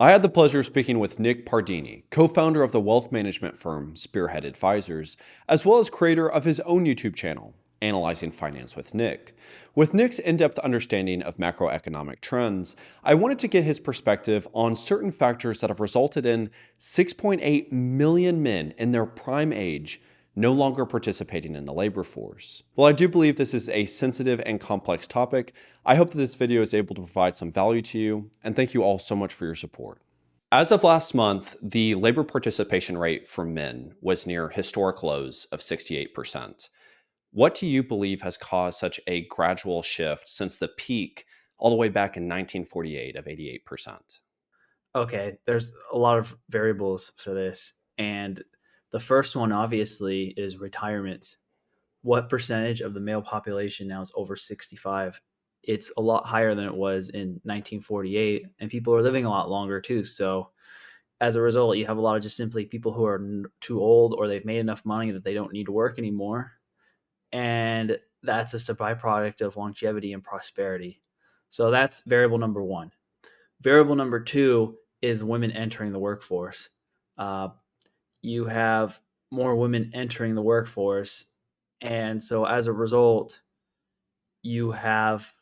I had the pleasure of speaking with Nick Pardini, co-founder of the wealth management firm Spearhead Advisors, as well as creator of his own YouTube channel, Analyzing Finance with Nick. With Nick's in-depth understanding of macroeconomic trends, I wanted to get his perspective on certain factors that have resulted in 6.8 million men in their prime age no longer participating in the labor force. While I do believe this is a sensitive and complex topic, I hope that this video is able to provide some value to you, and thank you all so much for your support. As of last month, the labor participation rate for men was near historic lows of 68%. What do you believe has caused such a gradual shift since the peak all the way back in 1948 of 88%? Okay, there's a lot of variables for this. And the first one, obviously, is retirement. What percentage of the male population now is over 65? It's a lot higher than it was in 1948, and people are living a lot longer too. So, as a result, you have a lot of just simply people who are too old or they've made enough money that they don't need to work anymore. And that's just a byproduct of longevity and prosperity. So, that's variable number one. Variable number two is women entering the workforce. Uh, you have more women entering the workforce. And so as a result, you have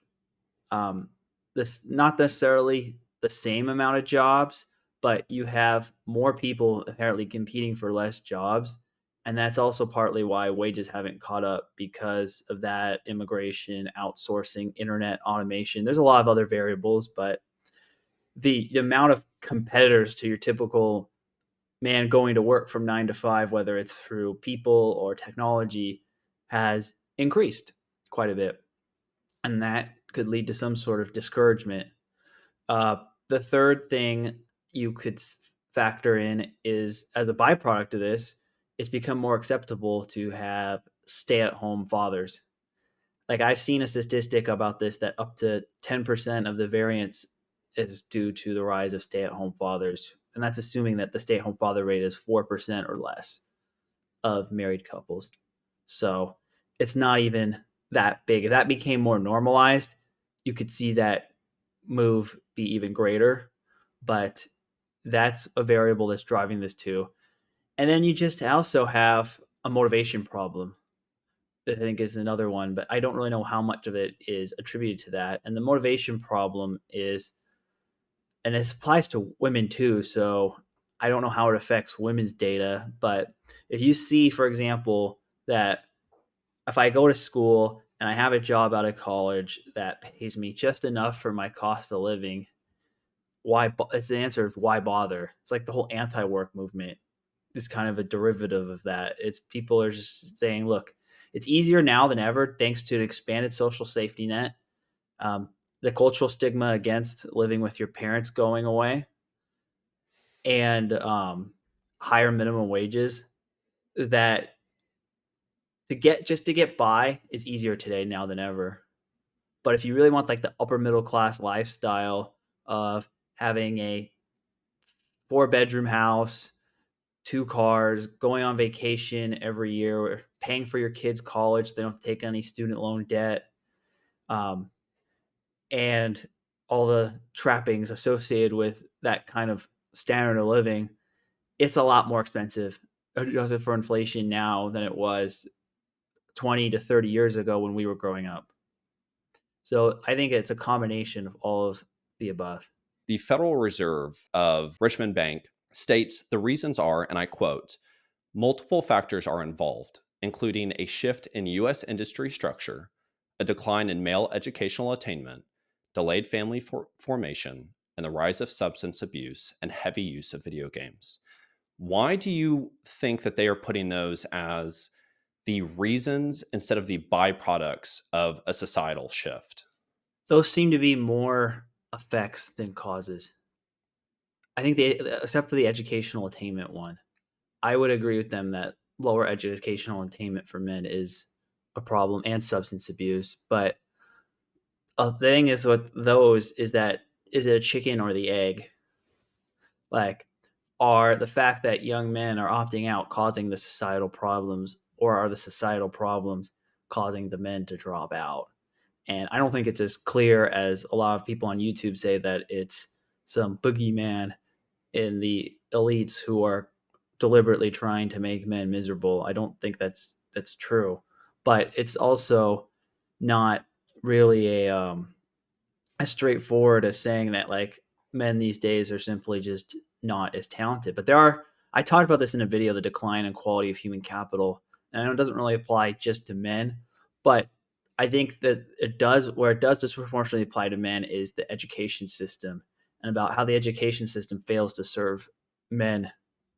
this not necessarily the same amount of jobs, but you have more people apparently competing for less jobs. And that's also partly why wages haven't caught up because of that immigration, outsourcing, internet automation. There's a lot of other variables, but the amount of competitors to your typical man going to work from 9 to 5, whether it's through people or technology, has increased quite a bit. And that could lead to some sort of discouragement. The third thing you could factor in is, as a byproduct of this, it's become more acceptable to have stay at home fathers. Like, I've seen a statistic about this that up to 10% of the variance is due to the rise of stay at home fathers. And that's assuming that the stay at home father rate is 4% or less of married couples. So it's not even that big. If that became more normalized, you could see that move be even greater. But that's a variable that's driving this too. And then you just also have a motivation problem. I think is another one, but I don't really know how much of it is attributed to that. And the motivation problem is, and this applies to women too. So I don't know how it affects women's data, but if you see, for example, that if I go to school and I have a job out of college that pays me just enough for my cost of living, why? It's the answer of why bother. It's like the whole anti-work movement is kind of a derivative of that. It's people are just saying, look, it's easier now than ever thanks to an expanded social safety net. Um, the cultural stigma against living with your parents going away, and higher minimum wages, that to get by is easier today now than ever. But if you really want like the upper middle class lifestyle of having a 4 bedroom house, 2 cars, going on vacation every year, paying for your kids' college, they don't have to take any student loan debt, um, and all the trappings associated with that kind of standard of living, it's a lot more expensive adjusted for inflation now than it was 20 to 30 years ago when we were growing up. So I think it's a combination of all of the above. The Federal Reserve of Richmond Bank states the reasons are, and I quote, multiple factors are involved, including a shift in U.S. industry structure, a decline in male educational attainment, delayed family formation, and the rise of substance abuse and heavy use of video games. Why do you think that they are putting those as the reasons instead of the byproducts of a societal shift? Those seem to be more effects than causes. I think they, except for the educational attainment one, I would agree with them that lower educational attainment for men is a problem, and substance abuse. But a thing is with those is that, is it a chicken or the egg? Like, are the fact that young men are opting out causing the societal problems, or are the societal problems causing the men to drop out? And I don't think it's as clear as a lot of people on YouTube say that it's some boogeyman in the elites who are deliberately trying to make men miserable. I don't think that's true, but it's also not really as straightforward as saying that like men these days are simply just not as talented. But there are, I talked about this in a video, the decline in quality of human capital, and I know it doesn't really apply just to men, but I think that it does, where it does disproportionately apply to men is the education system, and about how the education system fails to serve men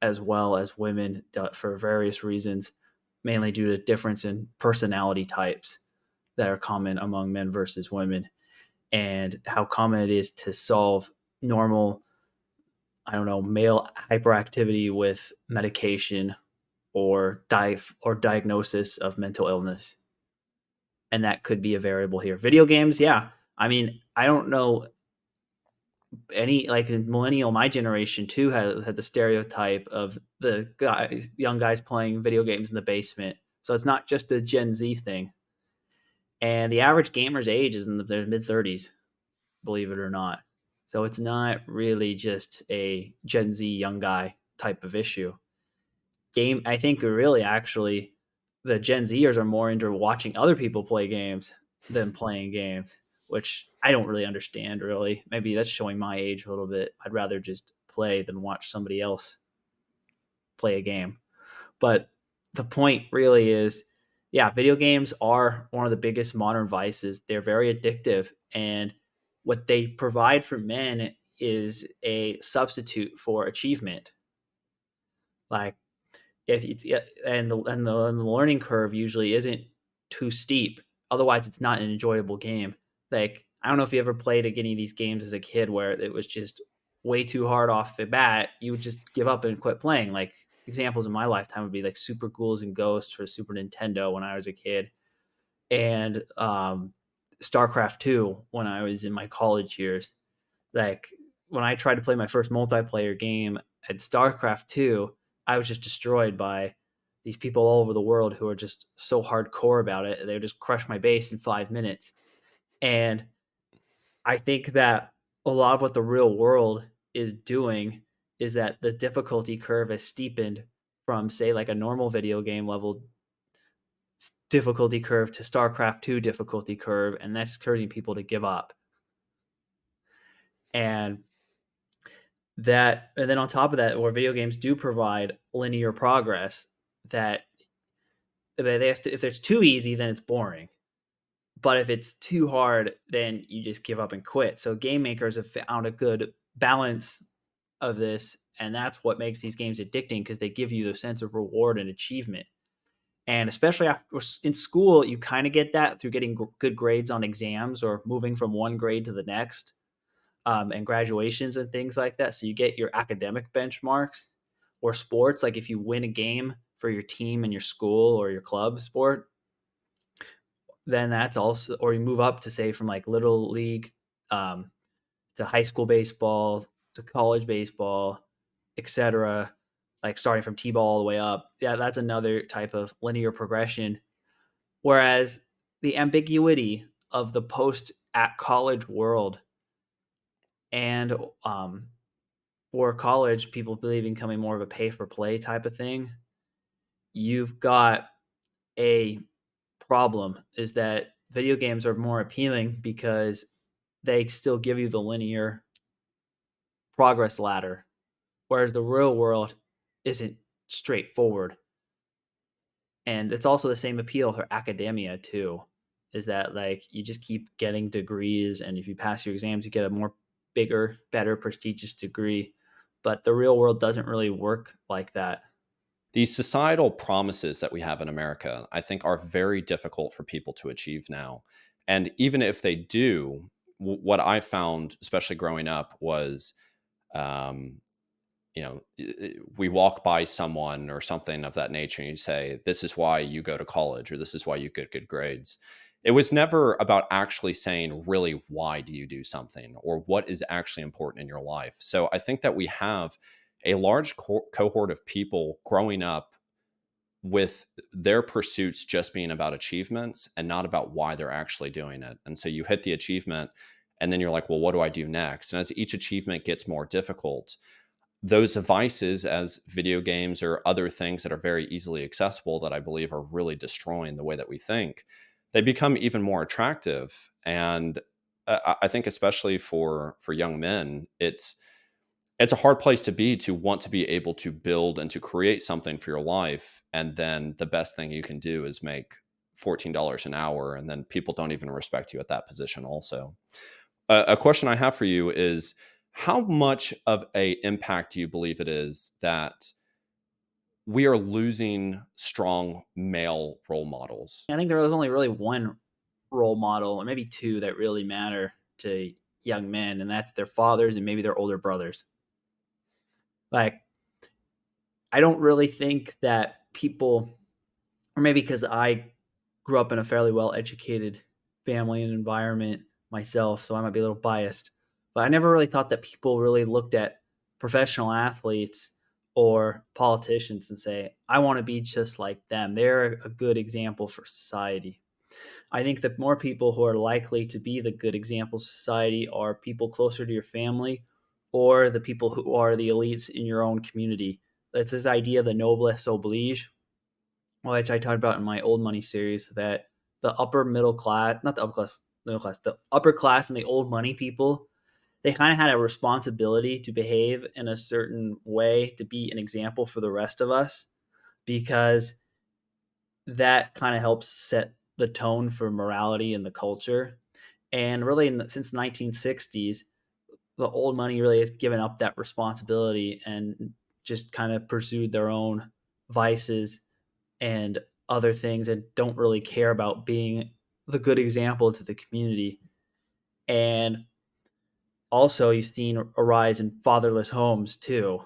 as well as women for various reasons, mainly due to difference in personality types that are common among men versus women, and how common it is to solve normal, I don't know, male hyperactivity with medication or diagnosis of mental illness. And that could be a variable here. Video games, yeah. I mean, I don't know any, like in millennial, my generation too has had the stereotype of the guys, young guys playing video games in the basement. So it's not just a Gen Z thing. And the average gamer's age is in their mid 30s, believe it or not. So it's not really just a Gen Z young guy type of issue. I think really actually the Gen Zers are more into watching other people play games than playing games, which I don't really understand really. Maybe that's showing my age a little bit. I'd rather just play than watch somebody else play a game. But the point really is, yeah, video games are one of the biggest modern vices. They're very addictive. And what they provide for men is a substitute for achievement. Like, if it's, and the learning curve usually isn't too steep. Otherwise, it's not an enjoyable game. Like, I don't know if you ever played any of these games as a kid where it was just way too hard off the bat. You would just give up and quit playing. Like, examples in my lifetime would be like Super Ghouls and Ghosts for Super Nintendo when I was a kid, and StarCraft 2 when I was in my college years. Like, when I tried to play my first multiplayer game at StarCraft 2, I was just destroyed by these people all over the world who are just so hardcore about it. They would just crush my base in 5 minutes. And I think that a lot of what the real world is doing is that the difficulty curve has steepened from, say, like a normal video game level difficulty curve to StarCraft 2 difficulty curve, and that's encouraging people to give up. And then on top of that, where video games do provide linear progress, that they have to, if it's too easy, then it's boring. But if it's too hard, then you just give up and quit. So game makers have found a good balance of this, and that's what makes these games addicting, because they give you the sense of reward and achievement. And especially after in school, you kind of get that through getting good grades on exams or moving from one grade to the next, and graduations and things like that. So you get your academic benchmarks, or sports. Like if you win a game for your team and your school or your club sport, then that's also, or you move up to, say, from like little league, um, to high school baseball to college baseball, etc. Like starting from t-ball all the way up. Yeah, that's another type of linear progression. Whereas the ambiguity of the post at college world, and for college, people believe in becoming more of a pay for play type of thing. You've got a problem, is that video games are more appealing because they still give you the linear progress ladder, whereas the real world isn't straightforward. And it's also the same appeal for academia too, is that like you just keep getting degrees, and if you pass your exams, you get a more bigger, better, prestigious degree. But the real world doesn't really work like that. These societal promises that we have in America, I think, are very difficult for people to achieve now. And even if they do, what I found, especially growing up, was, um, we walk by someone or something of that nature, and you say, "This is why you go to college," or "This is why you get good grades." It was never about actually saying, really, why do you do something, or what is actually important in your life. So I think that we have a large cohort of people growing up with their pursuits just being about achievements and not about why they're actually doing it. And so you hit the achievement, and then you're like, well, what do I do next? And as each achievement gets more difficult, those devices, as video games or other things that are very easily accessible, that I believe are really destroying the way that we think, they become even more attractive. And I think, especially for young men, it's a hard place to be, to want to be able to build and to create something for your life, and then the best thing you can do is make $14 an hour, and then people don't even respect you at that position also. A question I have for you is, how much of a impact do you believe it is that we are losing strong male role models? I think there was only really one role model, or maybe two, that really matter to young men, and that's their fathers and maybe their older brothers. Like, I don't really think that people, or maybe because I grew up in a fairly well educated family and environment myself, so I might be a little biased, but I never really thought that people really looked at professional athletes or politicians and say, I want to be just like them. They're a good example for society. I think that more people who are likely to be the good examples of society are people closer to your family, or the people who are the elites in your own community. That's this idea of the noblesse oblige, which I talked about in my old money series, that the upper middle class, not the upper class, middle class, the upper class and the old money people, they kind of had a responsibility to behave in a certain way to be an example for the rest of us, because that kind of helps set the tone for morality in the culture. And really, since the 1960s, the old money really has given up that responsibility and just kind of pursued their own vices and other things, and don't really care about being the good example to the community. And also, you've seen a rise in fatherless homes too,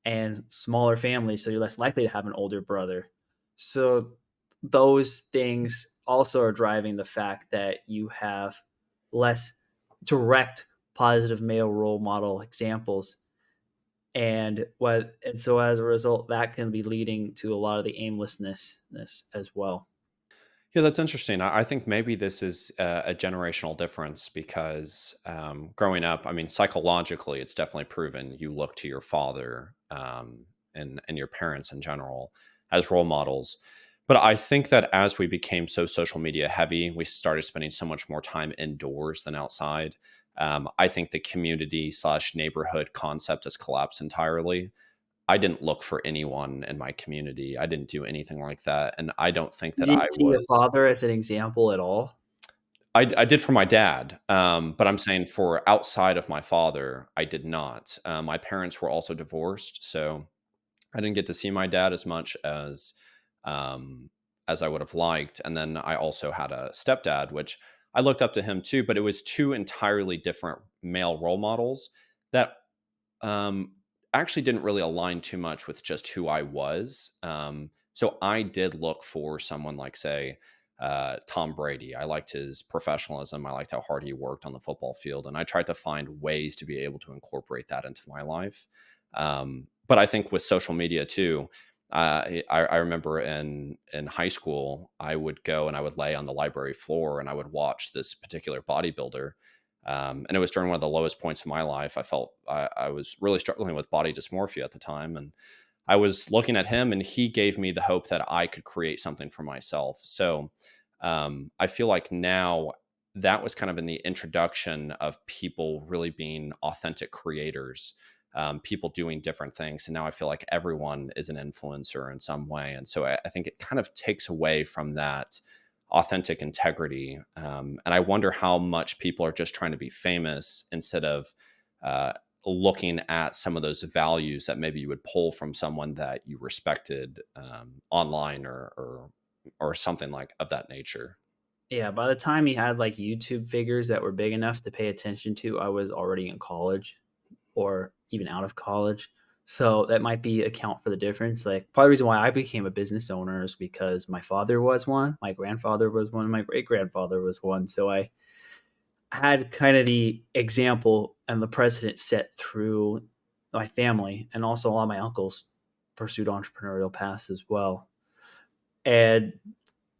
and smaller families, so you're less likely to have an older brother. So those things also are driving the fact that you have less direct positive male role model examples. And so as a result, that can be leading to a lot of the aimlessness as well. Yeah, that's interesting. I think maybe this is a generational difference, because growing up, I mean, psychologically, it's definitely proven you look to your father, and your parents in general as role models. But I think that as we became so social media heavy, we started spending so much more time indoors than outside. I think the community slash neighborhood concept has collapsed entirely. I didn't look for anyone in my community. I didn't do anything like that, and I don't think You that I didn't see your was. father as an example at all? I did for my dad, but I'm saying for outside of my father, I did not. My parents were also divorced, so I didn't get to see my dad as much um, as I would have liked. And then I also had a stepdad, which I looked up to him too, but it was two entirely different male role models that um, actually didn't really align too much with just who I was. So I did look for someone like, say, Tom Brady. I liked his professionalism. I liked how hard he worked on the football field. And I tried to find ways to be able to incorporate that into my life. But I think with social media too, I remember in high school, I would go and I would lay on the library floor and I would watch this particular bodybuilder, and it was during one of the lowest points of my life. I felt I was really struggling with body dysmorphia at the time. And I was looking at him, and he gave me the hope that I could create something for myself. So I feel like now that was kind of in the introduction of people really being authentic creators, people doing different things. And now I feel like everyone is an influencer in some way. And so I think it kind of takes away from that authentic integrity. And I wonder how much people are just trying to be famous instead of uh, looking at some of those values that maybe you would pull from someone that you respected, online, or something like of that nature. Yeah, by the time you had like YouTube figures that were big enough to pay attention to, I was already in college or even out of college. So that might be account for the difference. Like, part of the reason why I became a business owner is because my father was one, my grandfather was one, my great grandfather was one. So I had kind of the example and the precedent set through my family, and also a lot of my uncles pursued entrepreneurial paths as well. And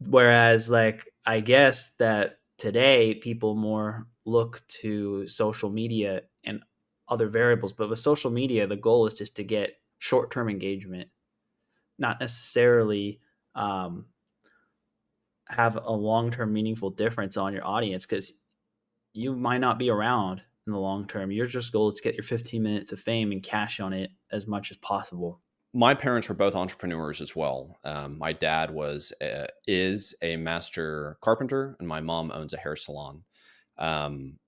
whereas, like, I guess that today people more look to social media and other variables. But with social media, the goal is just to get short term engagement, not necessarily um, have a long term meaningful difference on your audience, because you might not be around in the long term. Your just goal is to get your 15 minutes of fame and cash on it as much as possible. My parents were both entrepreneurs as well. My dad is a master carpenter, and my mom owns a hair salon. Um,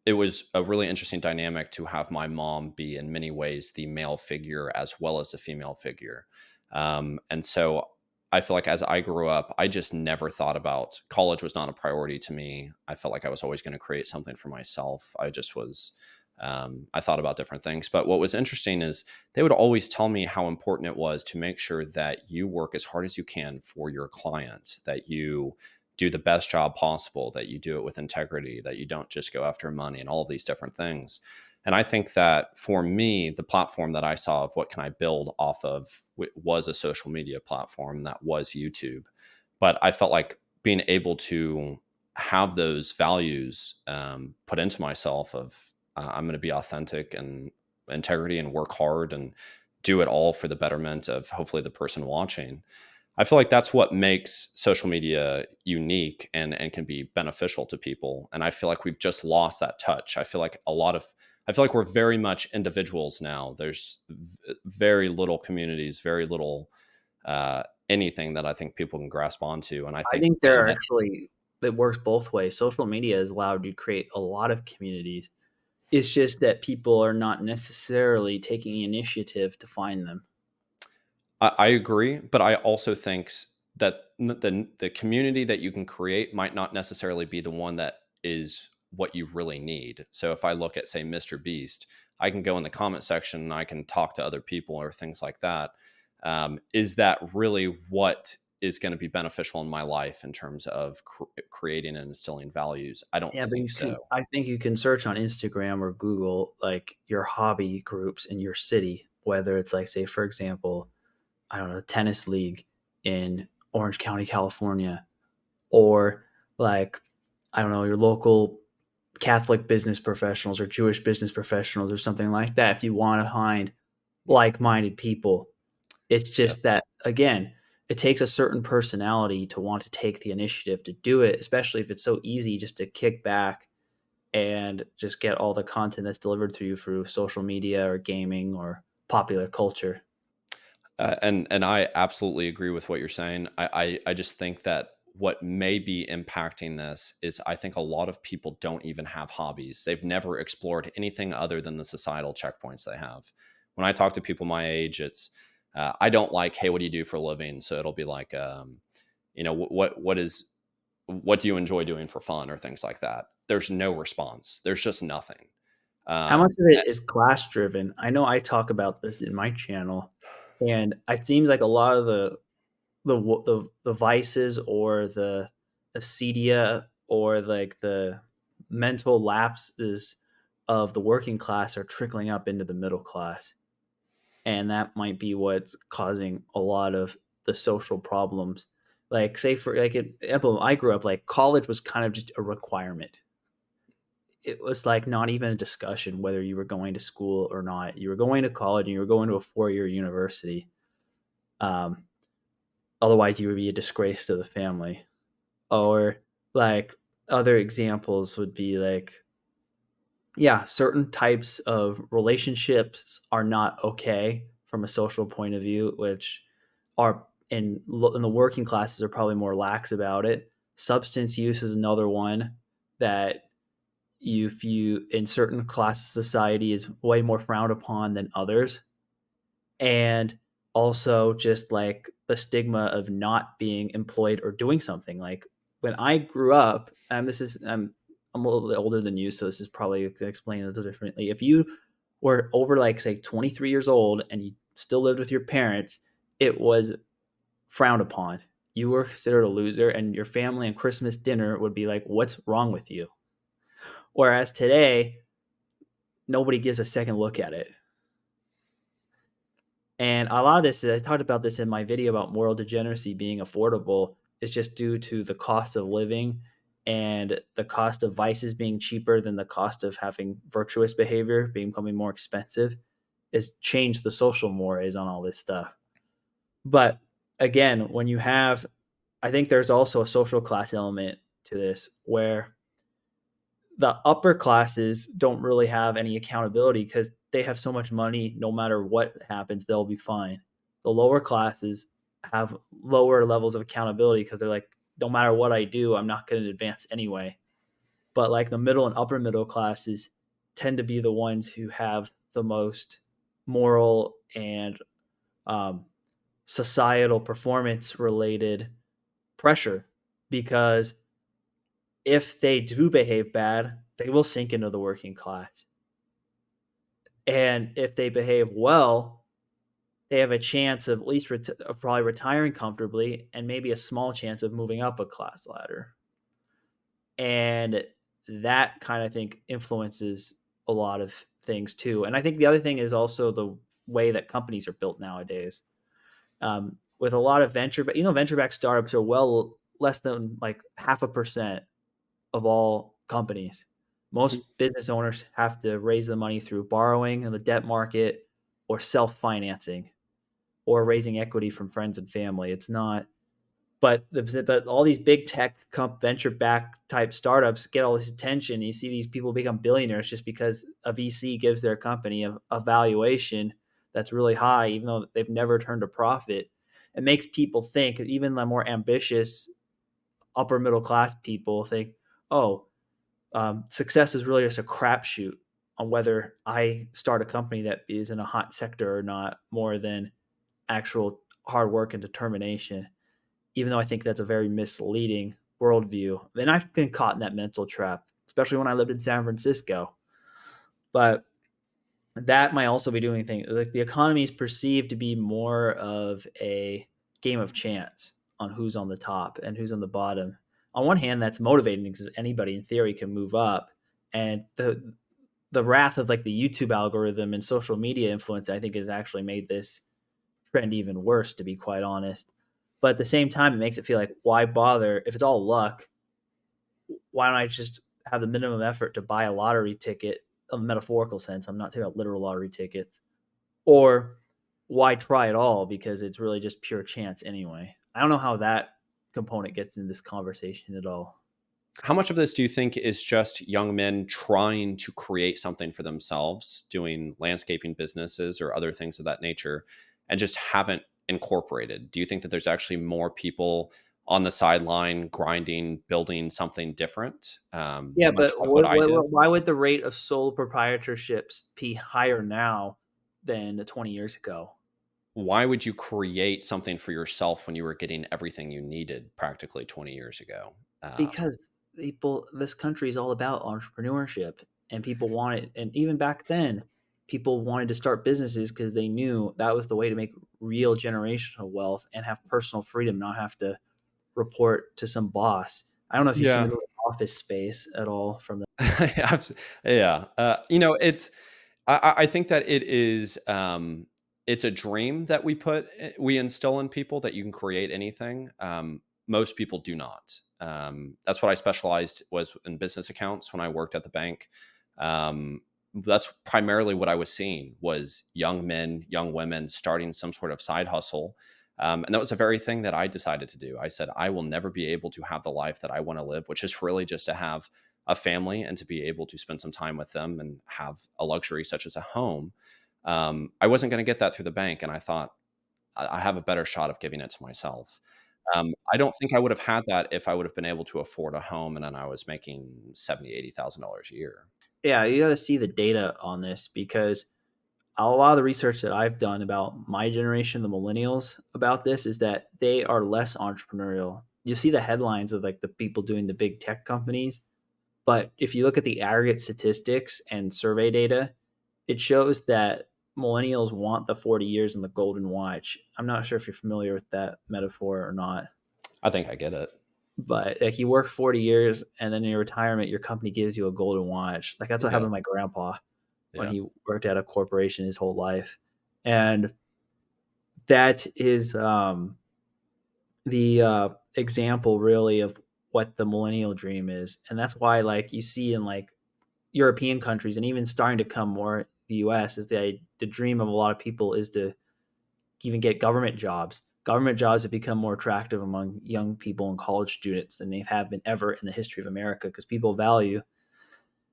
it was a really interesting dynamic to have my mom be in many ways the male figure as well as the female figure. And so I feel like as I grew up, I just never thought about college was not a priority to me. I felt like I was always going to create something for myself. I just was, I thought about different things. But what was interesting is they would always tell me how important it was to make sure that you work as hard as you can for your client, that you do the best job possible, that you do it with integrity, that you don't just go after money and all of these different things. And I think that for me, the platform that I saw of what can I build off of was a social media platform that was YouTube. But I felt like being able to have those values put into myself of I'm going to be authentic and integrity and work hard and do it all for the betterment of hopefully the person watching. I feel like that's what makes social media unique and can be beneficial to people. And I feel like we've just lost that touch. I feel like we're very much individuals now. There's very little communities, very little anything that I think people can grasp onto. And I I think think maybe there are that's actually, it works both ways. Social media has allowed you to create a lot of communities. It's just that people are not necessarily taking initiative to find them. I agree, but I also think that the community that you can create might not necessarily be the one that is what you really need. So if I look at say Mr. Beast, I can go in the comment section and I can talk to other people or things like that. Is that really what is going to be beneficial in my life in terms of creating and instilling values? I don't Yeah, but think you can. so. I think you can search on Instagram or Google like your hobby groups in your city, whether it's like, say, for example, I don't know, tennis league in Orange County, California, or like, I don't know, your local Catholic business professionals or Jewish business professionals or something like that. If you want to find like-minded people, it's Yeah. just that, again, it takes a certain personality to want to take the initiative to do it, especially if it's so easy just to kick back and just get all the content that's delivered to you through social media or gaming or popular culture. And I absolutely agree with what you're saying. I just think that what may be impacting this is I think a lot of people don't even have hobbies. They've never explored anything other than the societal checkpoints they have. When I talk to people my age, it's I don't like, hey, what do you do for a living? So it'll be like, what do you enjoy doing for fun or things like that. There's no response. There's just nothing. How much Um, of it is class driven? I know I talk about this in my channel, and it seems like a lot of the vices or the acedia or like the mental lapses of the working class are trickling up into the middle class, and that might be what's causing a lot of the social problems. Like, say for like example, I grew up like college was kind of just a requirement. It was like not even a discussion whether you were going to school or not. You were going to college and you were going to a 4 year university. Um, Otherwise, you would be a disgrace to the family. Or like other examples would be like, yeah, certain types of relationships are not okay from a social point of view, which are in the working classes are probably more lax about it. Substance use is another one that if you in certain classes of society is way more frowned upon than others. And also just like the stigma of not being employed or doing something. Like when I grew up, this is I'm a little bit older than you, so this is probably explained a little differently. If you were over like say 23 years old and you still lived with your parents, it was frowned upon. You were considered a loser, and your family and Christmas dinner would be like, "What's wrong with you?" Whereas today, nobody gives a second look at it. And a lot of this, I talked about this in my video about moral degeneracy being affordable, is just due to the cost of living and the cost of vices being cheaper than the cost of having virtuous behavior becoming more expensive has changed the social mores on all this stuff. But again, when you have, I think there's also a social class element to this where the upper classes don't really have any accountability because they have so much money. No matter what happens, they'll be fine. The lower classes have lower levels of accountability because they're like, no matter what I do, I'm not going to advance anyway. But like the middle and upper middle classes tend to be the ones who have the most moral and um, societal performance related pressure, because if they do behave bad, they will sink into the working class. And if they behave well, they have a chance of at least of probably retiring comfortably and maybe a small chance of moving up a class ladder. And that kind of think influences a lot of things too. And I think the other thing is also the way that companies are built nowadays. With a lot of venture backed startups are well less than like 0.5% of all companies. Most business owners have to raise the money through borrowing in the debt market or self financing or raising equity from friends and family. It's not, but all these big tech venture back type startups get all this attention. You see these people become billionaires just because a VC gives their company a valuation that's really high, even though they've never turned a profit. It makes people think, even the more ambitious upper middle class people think, oh, success is really just a crapshoot on whether I start a company that is in a hot sector or not, more than actual hard work and determination. Even though I think that's a very misleading worldview. And I've been caught in that mental trap, especially when I lived in San Francisco. But that might also be doing things like the economy is perceived to be more of a game of chance on who's on the top and who's on the bottom. On one hand, that's motivating because anybody in theory can move up, and the wrath of like the YouTube algorithm and social media influence, I think, has actually made this trend even worse, to be quite honest. But at the same time, it makes it feel like, why bother if it's all luck? Why don't I just have the minimum effort to buy a lottery ticket, in a metaphorical sense? I'm not talking about literal lottery tickets. Or why try at all, because it's really just pure chance anyway. I don't know how that component gets in this conversation at all. How much of this do you think is just young men trying to create something for themselves, doing landscaping businesses or other things of that nature, and just haven't incorporated? Do you think that there's actually more people on the sideline grinding, building something different, Yeah, much but like what I did? why would the rate of sole proprietorships be higher now than 20 years ago? Why would you create something for yourself when you were getting everything you needed practically 20 years ago? Because this country is all about entrepreneurship, and people want it. And even back then, people wanted to start businesses because they knew that was the way to make real generational wealth and have personal freedom, not have to report to some boss. I don't know if you've seen the Yeah. movie Office Space at all from the. Yeah. It's I think that it's a dream that we instill in people that you can create anything. Most people do not. That's what I specialized was in business accounts when I worked at the bank. That's primarily what I was seeing was young men, young women starting some sort of side hustle. And that was the very thing that I decided to do. I said, I will never be able to have the life that I want to live, which is really just to have a family and to be able to spend some time with them and have a luxury such as a home. I wasn't going to get that through the bank. And I thought, I have a better shot of giving it to myself. I don't think I would have had that if I would have been able to afford a home and then I was making $70,000, $80,000 a year. Yeah, you got to see the data on this, because a lot of the research that I've done about my generation, the millennials, about this is that they are less entrepreneurial. You see the headlines of like the people doing the big tech companies, but if you look at the aggregate statistics and survey data, it shows that millennials want the 40 years and the golden watch. I'm not sure if you're familiar with that metaphor or not, I think I get it. but like you work 40 years and then in your retirement, your company gives you a golden watch. Like that's what Yeah. happened to my grandpa when Yeah. he worked at a corporation his whole life. And that is the example really of what the millennial dream is. And that's why, like, you see in like European countries and even starting to come more the US, is the dream of a lot of people is to even get government jobs. Government jobs have become more attractive among young people and college students than they have been ever in the history of America, because people value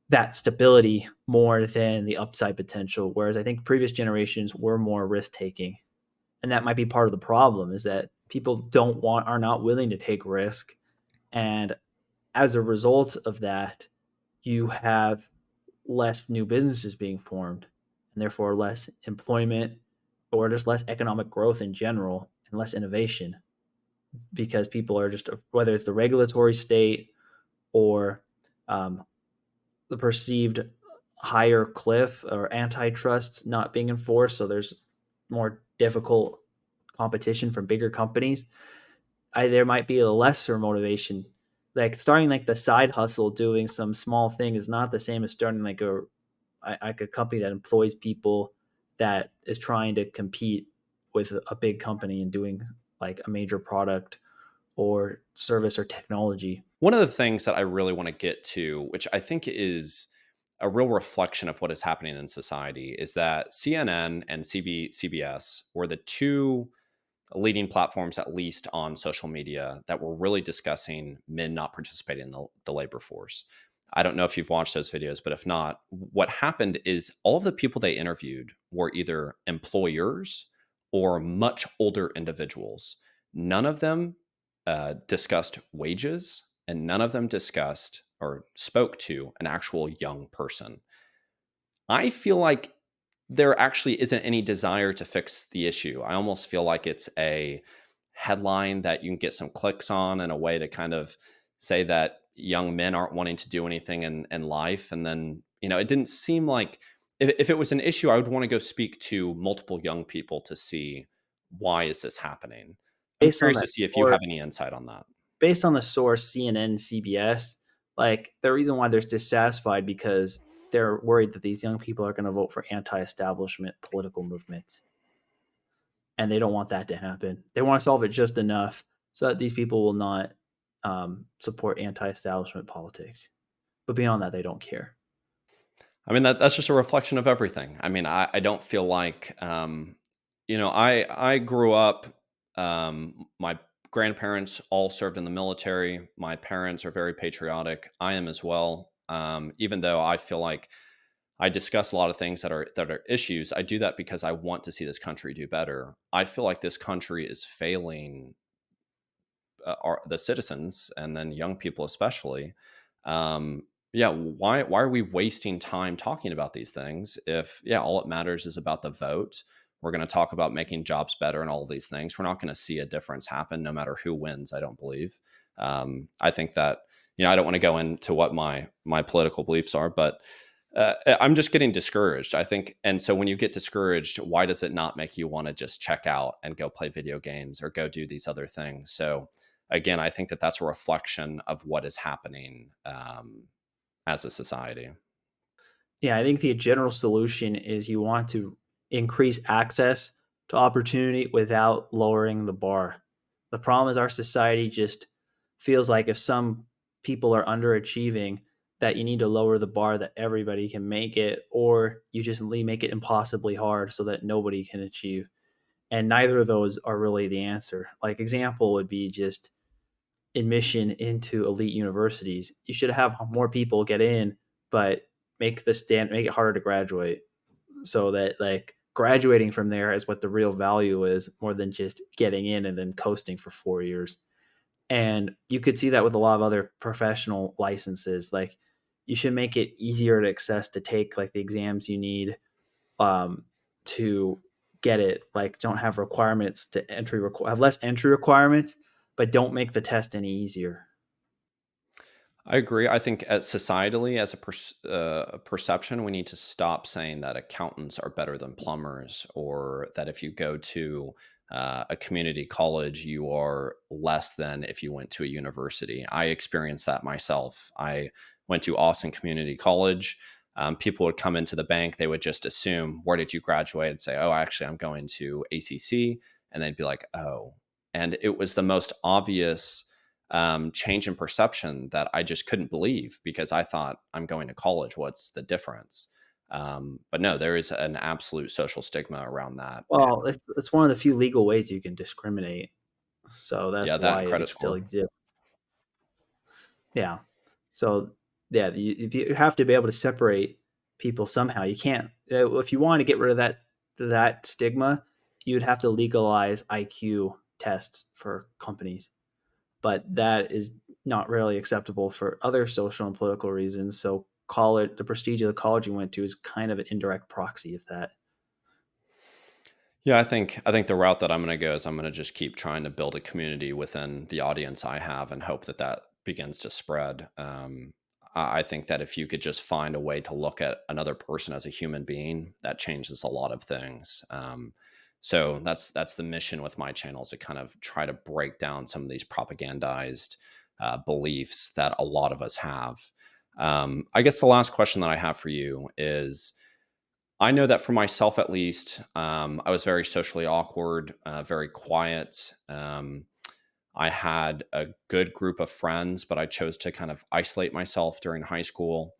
that stability more than the upside potential. Whereas I think previous generations were more risk taking, and that might be part of the problem, is that people are not willing to take risk, and as a result of that, you have less new businesses being formed, and therefore less employment, or just less economic growth in general, and less innovation, because people are just, whether it's the regulatory state or um, the perceived higher cliff or antitrust not being enforced, so there's more difficult competition from bigger companies. There might be a lesser motivation. Like starting like the side hustle, doing some small thing is not the same as starting like a company that employs people, that is trying to compete with a big company and doing like a major product or service or technology. One of the things that I really want to get to, which I think is a real reflection of what is happening in society, is that CNN and CBS were the two leading platforms, at least on social media, that were really discussing men not participating in the labor force. I don't know if you've watched those videos, but if not, what happened is all of the people they interviewed were either employers or much older individuals. None of them discussed wages, and none of them discussed or spoke to an actual young person. I feel like there actually isn't any desire to fix the issue. I almost feel like it's a headline that you can get some clicks on, and a way to kind of say that young men aren't wanting to do anything in life. And then, it didn't seem like, if it was an issue, I would want to go speak to multiple young people to see, why is this happening? I'm Based on curious to that see if you source, have any insight on that. based on the source CNN, CBS, like the reason why they're dissatisfied, because they're worried that these young people are going to vote for anti-establishment political movements, and they don't want that to happen. They want to solve it just enough so that these people will not support anti-establishment politics. But beyond that, they don't care. I mean, that's just a reflection of everything. I mean, I don't feel like, I grew up. My grandparents all served in the military. My parents are very patriotic. I am as well. Even though I feel like I discuss a lot of things that are issues, I do that because I want to see this country do better. I feel like this country is failing the citizens, and then young people especially. Yeah, why are we wasting time talking about these things if, yeah, all it matters is about the vote? We're going to talk about making jobs better and all of these things. We're not going to see a difference happen no matter who wins. I don't believe. I think that, I don't want to go into what my political beliefs are, but I'm just getting discouraged, I think. And so when you get discouraged, why does it not make you want to just check out and go play video games or go do these other things? So again, I think that that's a reflection of what is happening as a society. Yeah, I think the general solution is you want to increase access to opportunity without lowering the bar. The problem is our society just feels like if some people are underachieving, that you need to lower the bar that everybody can make it, or you just make it impossibly hard so that nobody can achieve. And neither of those are really the answer. Like example would be just admission into elite universities. You should have more people get in, but make it harder to graduate, so that like graduating from there is what the real value is, more than just getting in and then coasting for 4 years. And you could see that with a lot of other professional licenses. Like you should make it easier to access to take like the exams you need um, to get it. Like don't have requirements to have less entry requirements, but don't make the test any easier. I agree. I think societally, as a perception, we need to stop saying that accountants are better than plumbers, or that if you go to a community college, you are less than if you went to a university. I experienced that myself. I went to Austin Community College. People would come into the bank, they would just assume, where did you graduate? And say, oh, actually, I'm going to ACC. And they'd be like, oh. And it was the most obvious change in perception that I just couldn't believe because I thought I'm going to college. What's the difference? But no, there is an absolute social stigma around that. And Well, it's one of the few legal ways you can discriminate. So yeah, that's that why and credit it still score. exists. Yeah. So yeah, you have to be able to separate people somehow. You can't if you want to get rid of that stigma, you'd have to legalize IQ tests for companies. But that is not really acceptable for other social and political reasons. So college, the prestige of the college you went to is kind of an indirect proxy of that. Yeah, I think the route that I'm going to go is I'm going to just keep trying to build a community within the audience I have and hope that that begins to spread. I think that if you could just find a way to look at another person as a human being, that changes a lot of things. So that's the mission with my channel is to kind of try to break down some of these propagandized beliefs that a lot of us have. I guess the last question that I have for you is I know that for myself, at least, I was very socially awkward, very quiet. I had a good group of friends, but I chose to kind of isolate myself during high school.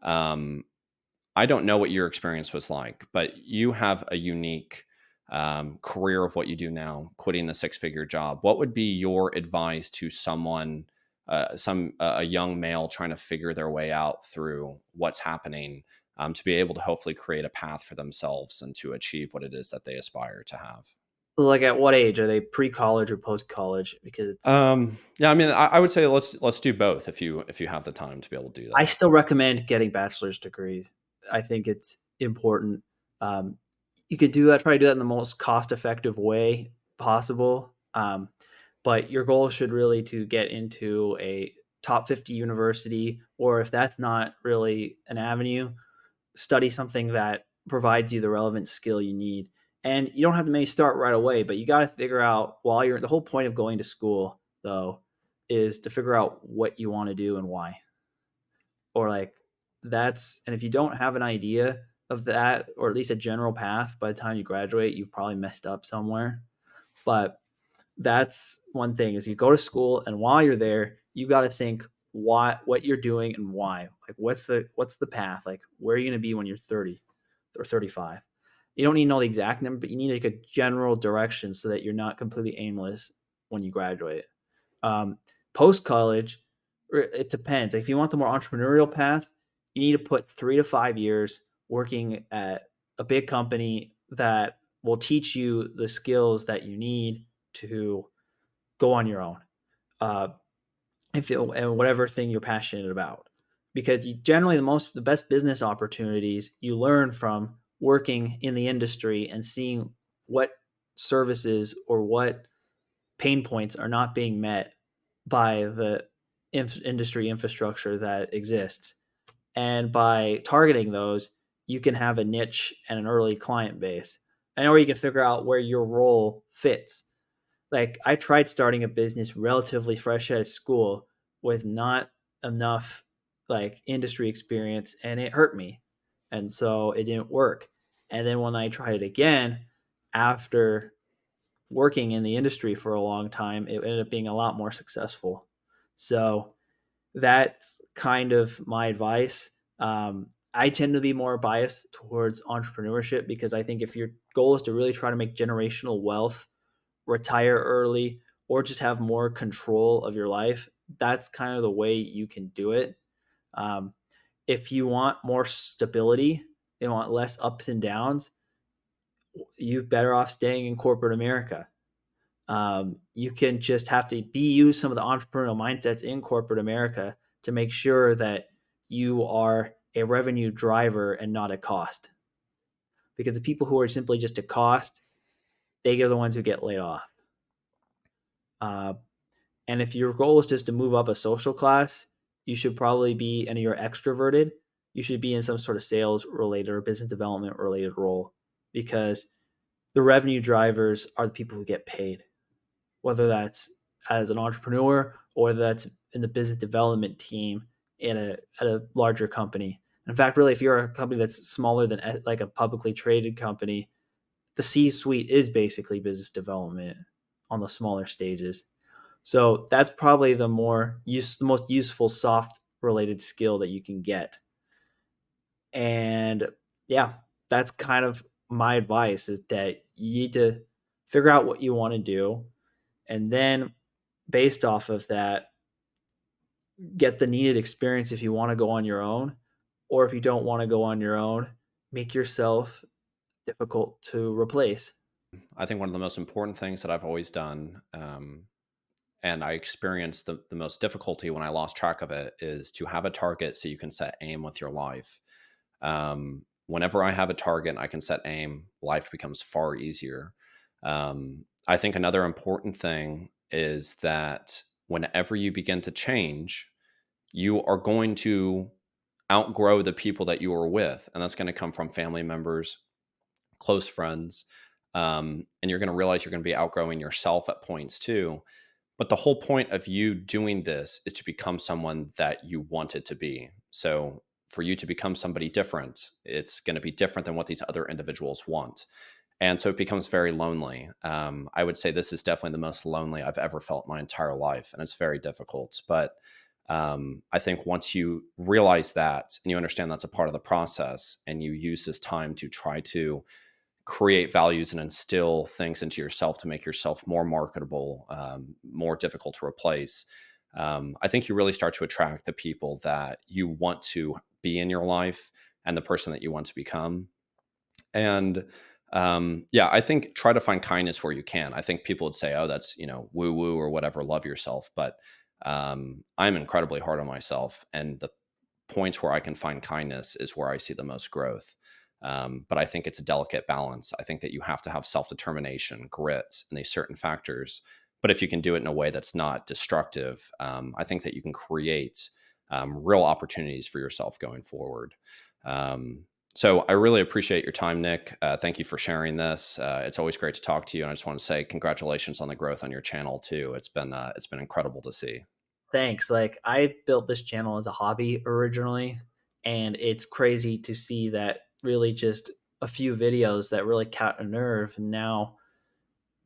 Um, I don't know what your experience was like, but you have a unique career of what you do now, quitting the six-figure job. What would be your advice to someone, a young male trying to figure their way out through what's happening, to be able to hopefully create a path for themselves and to achieve what it is that they aspire to have? Like at what age are they pre-college or post-college? Because Yeah, I mean, I would say let's do both if you have the time to be able to do I that. still recommend getting bachelor's degrees. I think it's important. Um, you could do that, try to do that in the most cost-effective way possible. But your goal should really to get into a top 50 university, or if that's not really an avenue, study something that provides you the relevant skill you need. And you don't have to maybe start right away, but you got to figure out while you're the whole point of going to school, though, is to figure out what you want to do and why. Or like that's, and if you don't have an idea of that, or at least a general path by the time you graduate, you've probably messed up somewhere. But that's one thing is you go to school and while you're there, you got to think what you're doing and why. Like what's the path? Like where are you going to be when you're 30 or 35? You don't need to know the exact number, but you need like a general direction so that you're not completely aimless when you graduate. Post college, it depends. Like if you want the more entrepreneurial path, you need to put 3 to 5 years working at a big company that will teach you the skills that you need to go on your own. Uh, and whatever thing you're passionate about, because you generally the best business opportunities you learn from working in the industry and seeing what services or what pain points are not being met by the industry infrastructure that exists. And by targeting those, you can have a niche and an early client base. And or you can figure out where your role fits. Like I tried starting a business relatively fresh out of school with not enough like industry experience and it hurt me. And so it didn't work. And then when I tried it again after working in the industry for a long time, it ended up being a lot more successful. So that's kind of my advice. I tend to be more biased towards entrepreneurship because I think if your goal is to really try to make generational wealth, retire early, or just have more control of your life, that's kind of the way you can do it. Um, if you want more stability, you want less ups and downs, you're better off staying in corporate America. You can just have to use some of the entrepreneurial mindsets in corporate America to make sure that you are a revenue driver and not a cost. Because the people who are simply just a cost, they are the ones who get laid off. Uh, and if your goal is just to move up a social class, you should probably be, and you're extroverted, you should be in some sort of sales related or business development related role because the revenue drivers are the people who get paid, whether that's as an entrepreneur or whether that's in the business development team at a larger company. In fact, really, if you're a company that's smaller than like a publicly traded company, the C suite is basically business development on the smaller stages. So that's probably the most useful soft related skill that you can get. And yeah, that's kind of my advice, is that you need to figure out what you want to do, and then based off of that, get the needed experience if you want to go on your own, or if you don't want to go on your own, make yourself difficult to replace. I think one of the most important things that I've always done, and I experienced the most difficulty when I lost track of it, is to have a target so you can set aim with your life. Whenever I have a target and I can set aim, life becomes far easier. I think another important thing is that whenever you begin to change, you are going to outgrow the people that you were with. And that's going to come from family members, close friends. And you're going to realize you're going to be outgrowing yourself at points too. But the whole point of you doing this is to become someone that you wanted to be. So for you to become somebody different, it's going to be different than what these other individuals want. And so it becomes very lonely. I would say this is definitely the most lonely I've ever felt my entire life. And it's very difficult. But I think once you realize that and you understand that's a part of the process, and you use this time to try to create values and instill things into yourself to make yourself more marketable, more difficult to replace, I think you really start to attract the people that you want to be in your life and the person that you want to become. And yeah, I think try to find kindness where you can. I think people would say, "Oh, that's woo woo or whatever. Love yourself," but I'm incredibly hard on myself, and the points where I can find kindness is where I see the most growth. But I think it's a delicate balance. I think that you have to have self determination, grit, and these certain factors. But if you can do it in a way that's not destructive, I think that you can create real opportunities for yourself going forward. Um, so I really appreciate your time, Nick. Thank you for sharing this. It's always great to talk to you, and I just want to say congratulations on the growth on your channel too. It's been incredible to see. Thanks. Like, I built this channel as a hobby originally, and it's crazy to see that really just a few videos that really caught a nerve, and now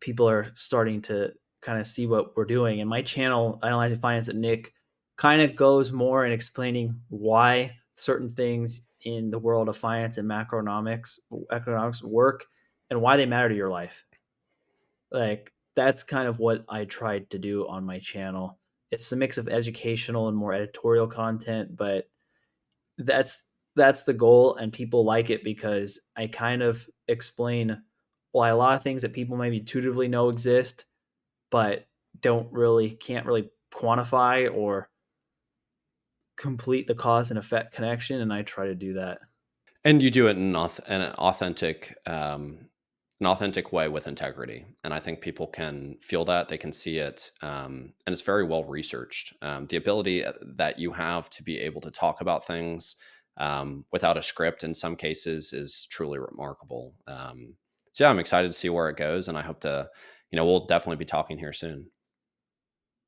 people are starting to kind of see what we're doing. And my channel, Analyzing Finance at Nick, kind of goes more in explaining why certain things in the world of finance and macroeconomics economics work, and why they matter to your life. Like, that's kind of what I tried to do on my channel. It's a mix of educational and more editorial content, but that's that's the goal, and people like it because I kind of explain why a lot of things that people maybe intuitively know exist but can't really quantify or complete the cause and effect connection, and I try to do that. And you do it in an authentic way with integrity. And I think people can feel that, they can see it, and it's very well researched. The ability that you have to be able to talk about things without a script in some cases is truly remarkable. So yeah, I'm excited to see where it goes, and I hope to, we'll definitely be talking here soon.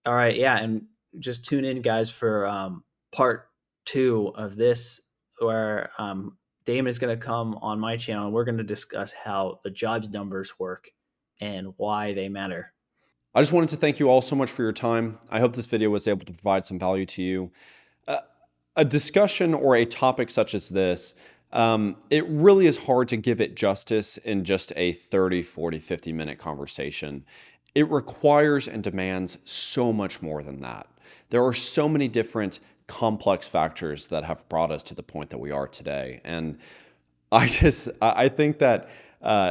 All right, yeah, and just tune in, guys, for part 2 of this, where Damon is going to come on my channel, and we're going to discuss how the jobs numbers work and why they matter. I just wanted to thank you all so much for your time. I hope this video was able to provide some value to you. A discussion or a topic such as this, it really is hard to give it justice in just a 30, 40, 50-minute conversation. It requires and demands so much more than that. There are so many different complex factors that have brought us to the point that we are today. And I think that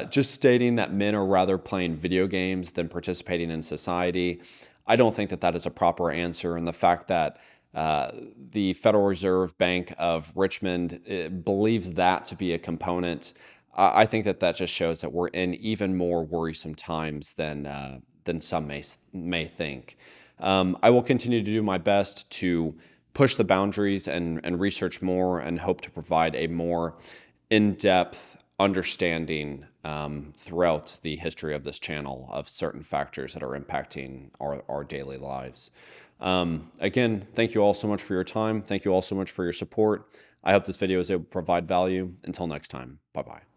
just stating that men are rather playing video games than participating in society, I don't think that that is a proper answer. And the fact that the Federal Reserve Bank of Richmond believes that to be a component, I think that that just shows that we're in even more worrisome times than some may think. I will continue to do my best to push the boundaries and research more, and hope to provide a more in-depth understanding throughout the history of this channel of certain factors that are impacting our daily lives. Again, thank you all so much for your time. Thank you all so much for your support. I hope this video is able to provide value. Until next time, bye-bye.